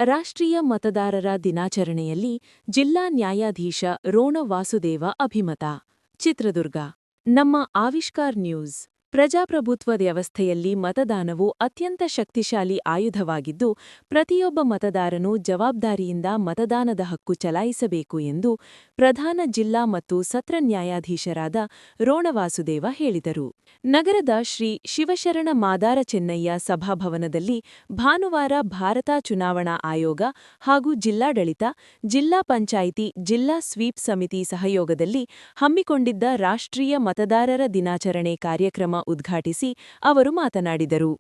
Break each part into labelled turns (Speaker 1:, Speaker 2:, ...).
Speaker 1: ರಾಷ್ಟ್ರೀಯ ಮತದಾರರ ದಿನಾಚರಣೆಯಲ್ಲಿ ಜಿಲ್ಲಾ ನ್ಯಾಯಾಧೀಶ ರೋಣ ವಾಸುದೇವ ಅಭಿಮತ. ಚಿತ್ರದುರ್ಗ. ನಮ್ಮ ಆವಿಷ್ಕಾರ್ ನ್ಯೂಸ್. ಪ್ರಜಾಪ್ರಭುತ್ವ ವ್ಯವಸ್ಥೆಯಲ್ಲಿ ಮತದಾನವು ಅತ್ಯಂತ ಶಕ್ತಿಶಾಲಿ ಆಯುಧವಾಗಿದ್ದು, ಪ್ರತಿಯೊಬ್ಬ ಮತದಾರನೂ ಜವಾಬ್ದಾರಿಯಿಂದ ಮತದಾನದ ಹಕ್ಕು ಚಲಾಯಿಸಬೇಕು ಎಂದು ಪ್ರಧಾನ ಜಿಲ್ಲಾ ಮತ್ತು ಸತ್ರ ನ್ಯಾಯಾಧೀಶರಾದ ರೋಣ ವಾಸುದೇವ ಹೇಳಿದರು. ನಗರದ ಶ್ರೀ ಶಿವಶರಣ ಮಾದಾರ ಚೆನ್ನಯ್ಯ ಸಭಾಭವನದಲ್ಲಿ ಭಾನುವಾರ ಭಾರತ ಚುನಾವಣಾ ಆಯೋಗ ಹಾಗೂ ಜಿಲ್ಲಾಡಳಿತ, ಜಿಲ್ಲಾ ಪಂಚಾಯಿತಿ, ಜಿಲ್ಲಾ ಸ್ವೀಪ್ ಸಮಿತಿ ಸಹಯೋಗದಲ್ಲಿ ಹಮ್ಮಿಕೊಂಡಿದ್ದ ರಾಷ್ಟ್ರೀಯ ಮತದಾರರ ದಿನಾಚರಣೆ ಕಾರ್ಯಕ್ರಮ ಉದ್ಘಾಟಿಸಿ ಅವರು ಮಾತನಾಡಿದರು.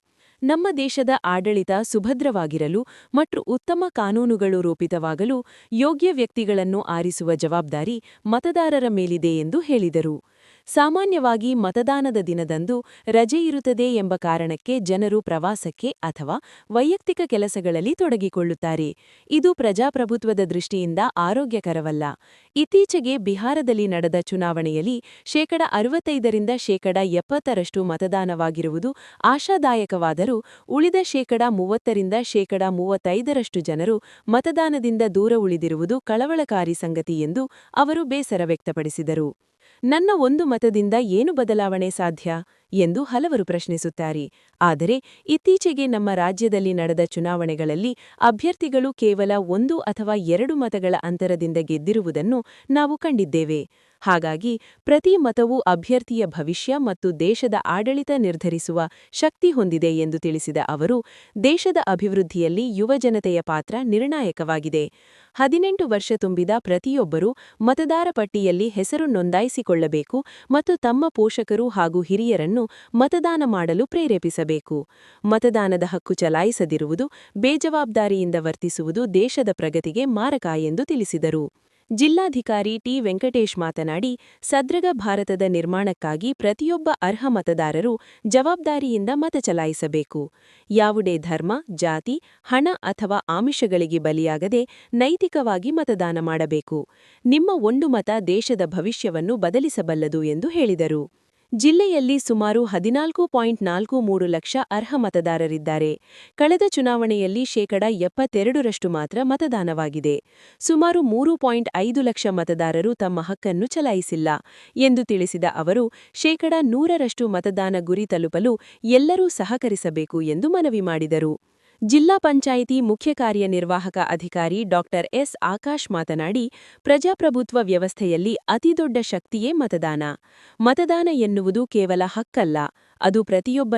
Speaker 1: ನಮ್ಮ ದೇಶದ ಆಡಳಿತ ಸುಭದ್ರವಾಗಿರಲು ಮತ್ತು ಉತ್ತಮ ಕಾನೂನುಗಳು ರೂಪಿತವಾಗಲು ಯೋಗ್ಯ ವ್ಯಕ್ತಿಗಳನ್ನು ಆರಿಸುವ ಜವಾಬ್ದಾರಿ ಮತದಾರರ ಮೇಲಿದೆ ಎಂದು ಹೇಳಿದರು. ಸಾಮಾನ್ಯವಾಗಿ ಮತದಾನದ ದಿನದಂದು ರಜೆಯಿರುತ್ತದೆ ಎಂಬ ಕಾರಣಕ್ಕೆ ಜನರು ಪ್ರವಾಸಕ್ಕೆ ಅಥವಾ ವೈಯಕ್ತಿಕ ಕೆಲಸಗಳಲ್ಲಿ ತೊಡಗಿಕೊಳ್ಳುತ್ತಾರೆ. ಇದು ಪ್ರಜಾಪ್ರಭುತ್ವದ ದೃಷ್ಟಿಯಿಂದ ಆರೋಗ್ಯಕರವಲ್ಲ. ಇತ್ತೀಚೆಗೆ ಬಿಹಾರದಲ್ಲಿ ನಡೆದ ಚುನಾವಣೆಯಲ್ಲಿ 65% 70% ಮತದಾನವಾಗಿರುವುದು ಆಶಾದಾಯಕವಾದರೂ, ಉಳಿದ 30% 35% ಜನರು ಮತದಾನದಿಂದ ದೂರ ಉಳಿದಿರುವುದು ಕಳವಳಕಾರಿ ಸಂಗತಿ ಎಂದು ಅವರು ಬೇಸರ ವ್ಯಕ್ತಪಡಿಸಿದರು. ನನ್ನ ಒಂದು ಮತದಿಂದ ಏನು ಬದಲಾವಣೆ ಸಾಧ್ಯ ಎಂದು ಹಲವರು ಪ್ರಶ್ನಿಸುತ್ತಾರೆ. ಆದರೆ ಇತ್ತೀಚೆಗೆ ನಮ್ಮ ರಾಜ್ಯದಲ್ಲಿ ನಡೆದ ಚುನಾವಣೆಗಳಲ್ಲಿ ಅಭ್ಯರ್ಥಿಗಳು ಕೇವಲ 1 ಅಥವಾ 2 ಮತಗಳ ಅಂತರದಿಂದ ಗೆದ್ದಿರುವುದನ್ನು ನಾವು ಕಂಡಿದ್ದೇವೆ. ಹಾಗಾಗಿ ಪ್ರತಿ ಮತವೂ ಅಭ್ಯರ್ಥಿಯ ಭವಿಷ್ಯ ಮತ್ತು ದೇಶದ ಆಡಳಿತ ನಿರ್ಧರಿಸುವ ಶಕ್ತಿ ಹೊಂದಿದೆ ಎಂದು ತಿಳಿಸಿದ ಅವರು, ದೇಶದ ಅಭಿವೃದ್ಧಿಯಲ್ಲಿ ಯುವಜನತೆಯ ಪಾತ್ರ ನಿರ್ಣಾಯಕವಾಗಿದೆ. 18 ವರ್ಷ ತುಂಬಿದ ಪ್ರತಿಯೊಬ್ಬರೂ ಮತದಾರ ಪಟ್ಟಿಯಲ್ಲಿ ಹೆಸರು ನೋಂದಾಯಿಸಿಕೊಳ್ಳಬೇಕು ಮತ್ತು ತಮ್ಮ ಪೋಷಕರು ಹಾಗೂ ಹಿರಿಯರನ್ನು ಮತದಾನ ಮಾಡಲು ಪ್ರೇರೇಪಿಸಬೇಕು. ಮತದಾನದ ಹಕ್ಕು ಚಲಾಯಿಸದಿರುವುದು, ಬೇಜವಾಬ್ದಾರಿಯಿಂದ ವರ್ತಿಸುವುದು ದೇಶದ ಪ್ರಗತಿಗೆ ಮಾರಕ ಎಂದು ತಿಳಿಸಿದರು. ಜಿಲ್ಲಾಧಿಕಾರಿ ಟಿ. ವೆಂಕಟೇಶ್ ಮಾತನಾಡಿ, ಸದೃಢ ಭಾರತದ ನಿರ್ಮಾಣಕ್ಕಾಗಿ ಪ್ರತಿಯೊಬ್ಬ ಅರ್ಹ ಮತದಾರರು ಜವಾಬ್ದಾರಿಯಿಂದ ಮತ ಚಲಾಯಿಸಬೇಕು. ಯಾವುದೇ ಧರ್ಮ, ಜಾತಿ, ಹಣ ಅಥವಾ ಆಮಿಷಗಳಿಗೆ ಬಲಿಯಾಗದೆ ನೈತಿಕವಾಗಿ ಮತದಾನ ಮಾಡಬೇಕು. ನಿಮ್ಮ ಒಂದು ಮತ ದೇಶದ ಭವಿಷ್ಯವನ್ನು ಬದಲಿಸಬಲ್ಲದು ಎಂದು ಹೇಳಿದರು. ಜಿಲ್ಲೆಯಲ್ಲಿ ಸುಮಾರು 14.43 ಲಕ್ಷ ಅರ್ಹ ಮತದಾರರಿದ್ದಾರೆ. ಕಳೆದ ಚುನಾವಣೆಯಲ್ಲಿ 72% ಮಾತ್ರ ಮತದಾನವಾಗಿದೆ. ಸುಮಾರು 3.5 ಲಕ್ಷ ಮತದಾರರು ತಮ್ಮ ಹಕ್ಕನ್ನು ಚಲಾಯಿಸಿಲ್ಲ ಎಂದು ತಿಳಿಸಿದ ಅವರು, 100% ಮತದಾನ ಗುರಿ ತಲುಪಲು ಎಲ್ಲರೂ ಸಹಕರಿಸಬೇಕು ಎಂದು ಮನವಿ ಮಾಡಿದರು. ಜಿಲ್ಲಾ ಪಂಚಾಯಿತಿ ಮುಖ್ಯ ಕಾರ್ಯನಿರ್ವಾಹಕ ಅಧಿಕಾರಿ ಡಾ. ಎಸ್. ಆಕಾಶ್ ಮಾತನಾಡಿ, ಪ್ರಜಾಪ್ರಭುತ್ವ ವ್ಯವಸ್ಥೆಯಲ್ಲಿ ಅತಿದೊಡ್ಡ ಶಕ್ತಿಯೇ ಮತದಾನ. ಮತದಾನ ಎನ್ನುವುದು ಕೇವಲ ಹಕ್ಕಲ್ಲ, ಅದು ಪ್ರತಿಯೊಬ್ಬ